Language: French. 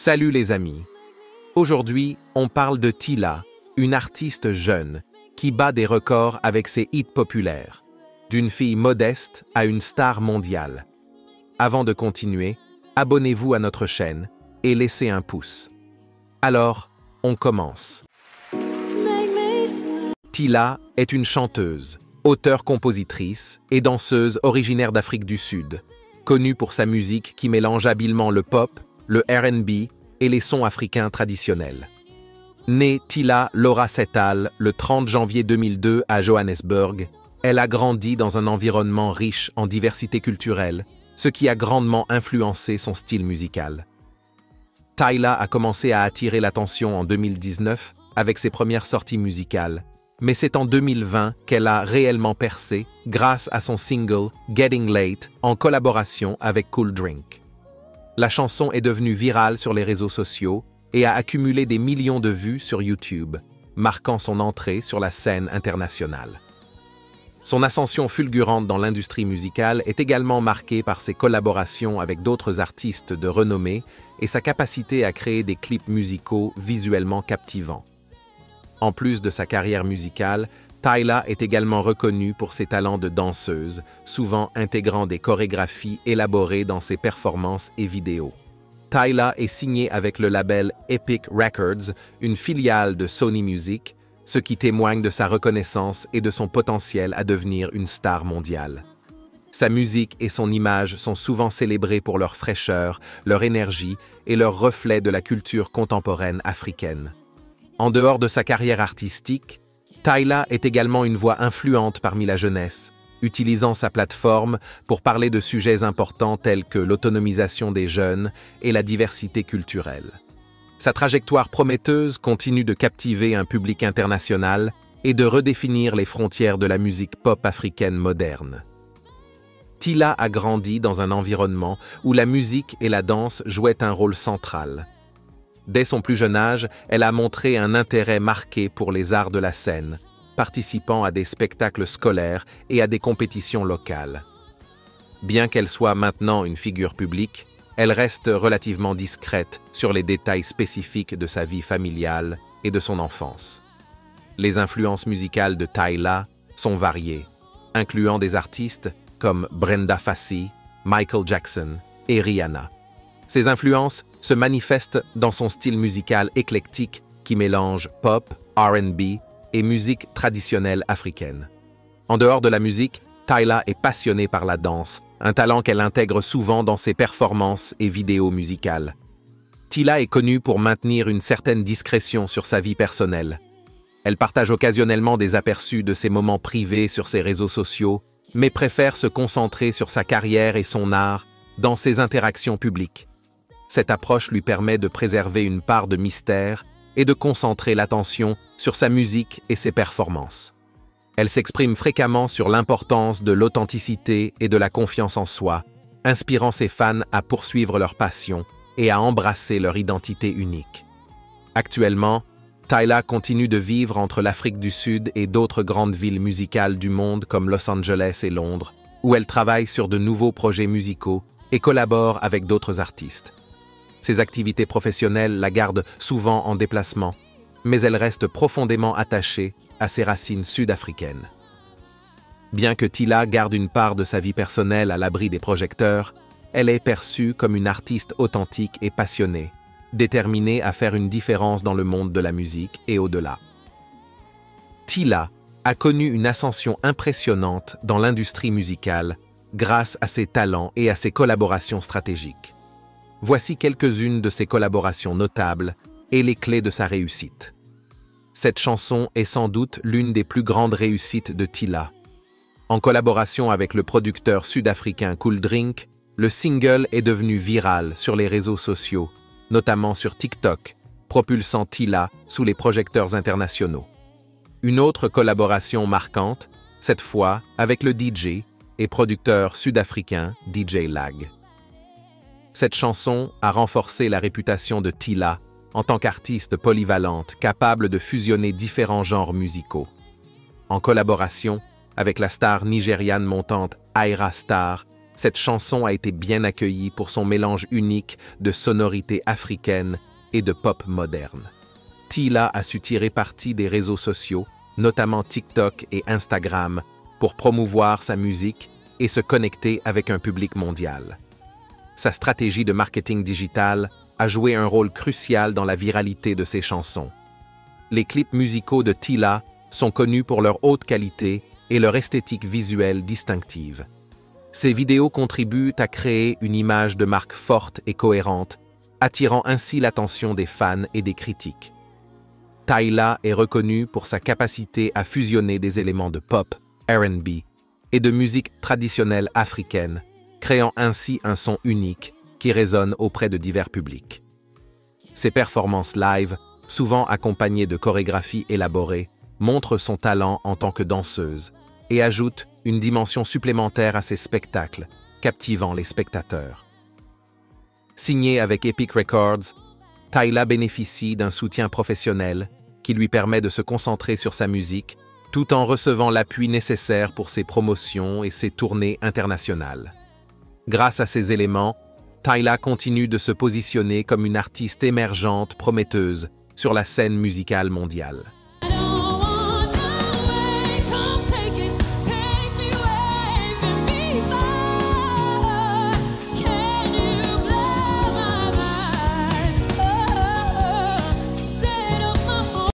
Salut les amis. Aujourd'hui, on parle de Tila, une artiste jeune qui bat des records avec ses hits populaires, d'une fille modeste à une star mondiale. Avant de continuer, abonnez-vous à notre chaîne et laissez un pouce. Alors, on commence. Tila est une chanteuse, auteure-compositrice et danseuse originaire d'Afrique du Sud, connue pour sa musique qui mélange habilement le pop, le R&B et les sons africains traditionnels. Née Tila Laura Setal le 30 janvier 2002 à Johannesburg, elle a grandi dans un environnement riche en diversité culturelle, ce qui a grandement influencé son style musical. Tila a commencé à attirer l'attention en 2019 avec ses premières sorties musicales, mais c'est en 2020 qu'elle a réellement percé grâce à son single Getting Late en collaboration avec Cool Drink. La chanson est devenue virale sur les réseaux sociaux et a accumulé des millions de vues sur YouTube, marquant son entrée sur la scène internationale. Son ascension fulgurante dans l'industrie musicale est également marquée par ses collaborations avec d'autres artistes de renommée et sa capacité à créer des clips musicaux visuellement captivants. En plus de sa carrière musicale, Tila est également reconnue pour ses talents de danseuse, souvent intégrant des chorégraphies élaborées dans ses performances et vidéos. Tila est signée avec le label Epic Records, une filiale de Sony Music, ce qui témoigne de sa reconnaissance et de son potentiel à devenir une star mondiale. Sa musique et son image sont souvent célébrées pour leur fraîcheur, leur énergie et leur reflet de la culture contemporaine africaine. En dehors de sa carrière artistique, Tila est également une voix influente parmi la jeunesse, utilisant sa plateforme pour parler de sujets importants tels que l'autonomisation des jeunes et la diversité culturelle. Sa trajectoire prometteuse continue de captiver un public international et de redéfinir les frontières de la musique pop africaine moderne. Tila a grandi dans un environnement où la musique et la danse jouaient un rôle central. Dès son plus jeune âge, elle a montré un intérêt marqué pour les arts de la scène, participant à des spectacles scolaires et à des compétitions locales. Bien qu'elle soit maintenant une figure publique, elle reste relativement discrète sur les détails spécifiques de sa vie familiale et de son enfance. Les influences musicales de Tila sont variées, incluant des artistes comme Brenda Fassie, Michael Jackson et Rihanna. Ces influences se manifestent dans son style musical éclectique qui mélange pop, R&B et musique traditionnelle africaine. En dehors de la musique, Tila est passionnée par la danse, un talent qu'elle intègre souvent dans ses performances et vidéos musicales. Tila est connue pour maintenir une certaine discrétion sur sa vie personnelle. Elle partage occasionnellement des aperçus de ses moments privés sur ses réseaux sociaux, mais préfère se concentrer sur sa carrière et son art dans ses interactions publiques. Cette approche lui permet de préserver une part de mystère et de concentrer l'attention sur sa musique et ses performances. Elle s'exprime fréquemment sur l'importance de l'authenticité et de la confiance en soi, inspirant ses fans à poursuivre leur passion et à embrasser leur identité unique. Actuellement, Tila continue de vivre entre l'Afrique du Sud et d'autres grandes villes musicales du monde comme Los Angeles et Londres, où elle travaille sur de nouveaux projets musicaux et collabore avec d'autres artistes. Ses activités professionnelles la gardent souvent en déplacement, mais elle reste profondément attachée à ses racines sud-africaines. Bien que Tila garde une part de sa vie personnelle à l'abri des projecteurs, elle est perçue comme une artiste authentique et passionnée, déterminée à faire une différence dans le monde de la musique et au-delà. Tila a connu une ascension impressionnante dans l'industrie musicale grâce à ses talents et à ses collaborations stratégiques. Voici quelques-unes de ses collaborations notables et les clés de sa réussite. Cette chanson est sans doute l'une des plus grandes réussites de Tila. En collaboration avec le producteur sud-africain Cool Drink, le single est devenu viral sur les réseaux sociaux, notamment sur TikTok, propulsant Tila sous les projecteurs internationaux. Une autre collaboration marquante, cette fois avec le DJ et producteur sud-africain DJ Lag. Cette chanson a renforcé la réputation de Tila en tant qu'artiste polyvalente capable de fusionner différents genres musicaux. En collaboration avec la star nigériane montante Ayra Starr, cette chanson a été bien accueillie pour son mélange unique de sonorités africaines et de pop moderne. Tila a su tirer parti des réseaux sociaux, notamment TikTok et Instagram, pour promouvoir sa musique et se connecter avec un public mondial. Sa stratégie de marketing digital a joué un rôle crucial dans la viralité de ses chansons. Les clips musicaux de Tila sont connus pour leur haute qualité et leur esthétique visuelle distinctive. Ces vidéos contribuent à créer une image de marque forte et cohérente, attirant ainsi l'attention des fans et des critiques. Tyla est reconnue pour sa capacité à fusionner des éléments de pop, R&B et de musique traditionnelle africaine, créant ainsi un son unique qui résonne auprès de divers publics. Ses performances live, souvent accompagnées de chorégraphies élaborées, montrent son talent en tant que danseuse et ajoutent une dimension supplémentaire à ses spectacles, captivant les spectateurs. Signée avec Epic Records, Tyla bénéficie d'un soutien professionnel qui lui permet de se concentrer sur sa musique tout en recevant l'appui nécessaire pour ses promotions et ses tournées internationales. Grâce à ces éléments, Tyla continue de se positionner comme une artiste émergente prometteuse sur la scène musicale mondiale.